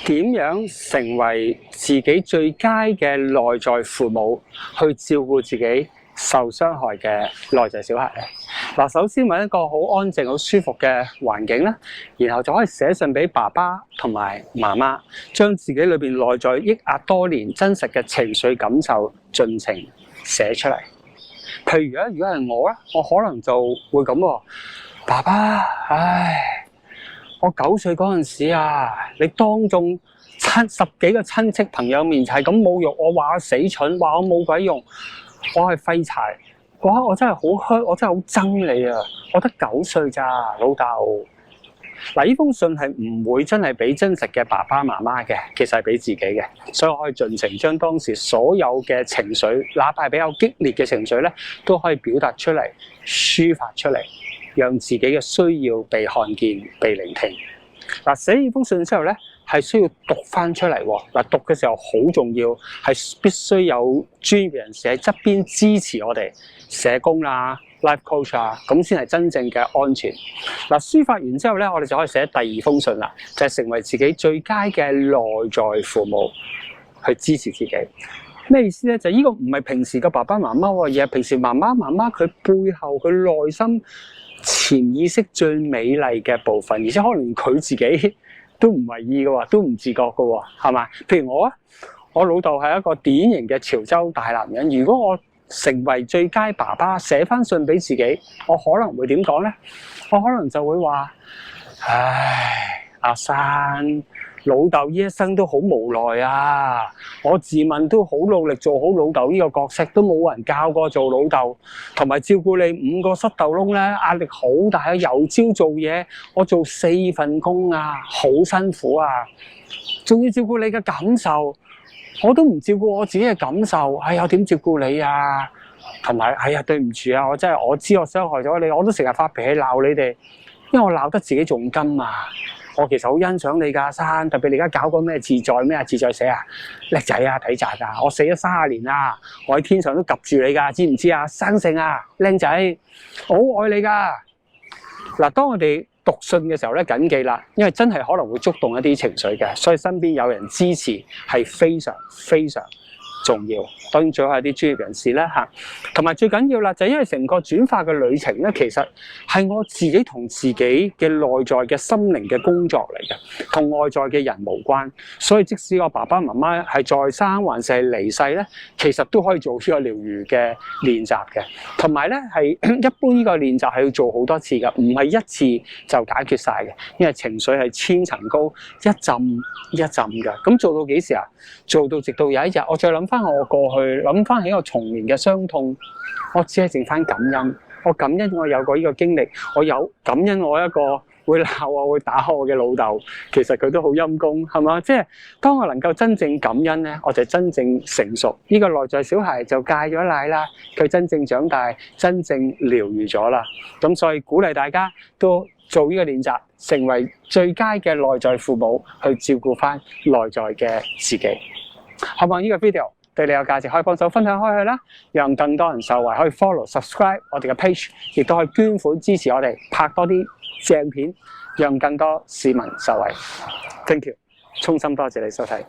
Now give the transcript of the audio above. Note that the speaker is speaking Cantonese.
點樣成為自己最佳嘅內在父母，去照顧自己受傷害嘅內在小孩咧？嗱，首先揾一個好安靜、好舒服嘅環境啦，然後就可以寫信俾爸爸同埋媽媽，將自己裏邊內在抑壓多年真實嘅情緒感受盡情寫出嚟。譬如咧，如果係我咧，我可能就會咁喎：爸爸，唉，我9歲嗰陣時啊，你當眾10幾個親戚朋友面前係咁侮辱我，話我死蠢，話我冇鬼用，我係廢柴。哇！我真係好虛，我真係好憎你啊！我得9歲咋，老豆。嗱，呢封信係唔會真係俾真實嘅爸爸媽媽嘅，其實係俾自己嘅，所以我可以盡情將當時所有嘅情緒，哪怕係比較激烈嘅情緒咧，都可以表達出嚟、抒發出嚟，讓自己嘅需要被看見、被聆聽。嗱，寫呢封信之後咧，係需要讀翻出嚟喎。嗱，讀嘅時候好重要，係必須有專業人士喺側邊支持我哋，社工啦、life coach 啊，咁先係真正嘅安全。嗱，抒發完之後咧，我哋就可以寫第2封信啦，就係成為自己最佳嘅內在父母，去支持自己。咩意思咧？就呢個唔係平時嘅爸爸媽媽喎，而係平時媽媽佢背後佢內心潛意識最美麗嘅部分，而且可能佢自己都唔為意嘅喎，都唔自覺嘅喎，係嘛？譬如我啊，我老豆係一個典型嘅潮州大男人。如果我成為最佳爸爸，寫翻信俾自己，我可能會點講咧？我可能就會話：唉，阿生，老豆呢一生都好無奈啊！我自問都好努力做好老豆呢個角色，都冇人教過做老豆，同埋照顧你5個膝頭窿咧，壓力好大啊！由朝做嘢，我做4份工啊，好辛苦啊！仲要照顧你嘅感受，我都唔照顧我自己嘅感受，哎呀，點照顧你啊？同埋，哎呀，對唔住啊，我知我傷害咗你，我都成日發脾氣鬧你哋，因為我鬧得自己仲甘啊！我其實好欣賞你㗎，生，特別你而家搞個咩自在咩自在社啊，叻仔啊，睇咋㗎！我死咗30年啦，我喺天上都及住你㗎，知唔知啊？生性啊，靚仔，我好愛你㗎。嗱，當我哋讀信嘅時候咧，緊記啦，因為真係可能會觸動一啲情緒嘅，所以身邊有人支持係非常非常重要。當然最好係啲專業人士啦嚇，同埋最緊要啦，就係因為成個轉化嘅旅程咧，其實係我自己同自己嘅內在嘅心靈嘅工作嚟嘅，同外在嘅人無關。所以即使我爸爸媽媽係在生還是係離世咧，其實都可以做呢個療愈嘅練習嘅。同埋咧係一般呢個練習係要做好多次嘅，唔係一次就解決晒嘅，因為情緒係千層高，一浸一浸嘅。咁做到幾時啊？做到直到有一日，我再諗翻我過去，諗翻起我童年嘅傷痛，我只係剩翻感恩。我感恩我有過呢個經歷，我有感恩我一個會鬧我、會打我嘅老豆，其實佢都好陰功，係嘛？即係當我能夠真正感恩咧，我就真正成熟。呢個內在小孩就戒咗奶啦，佢真正長大，真正療愈咗啦。咁所以鼓勵大家都做呢個練習，成為最佳嘅內在父母，去照顧翻內在嘅自己。希望呢個 video 對你有價值，可以幫手分享開去啦，讓更多人受惠。可以 follow、subscribe 我哋嘅 page， 亦都可以捐款支持我哋拍多啲正片，讓更多市民受惠。Thank you，衷心多謝你收睇。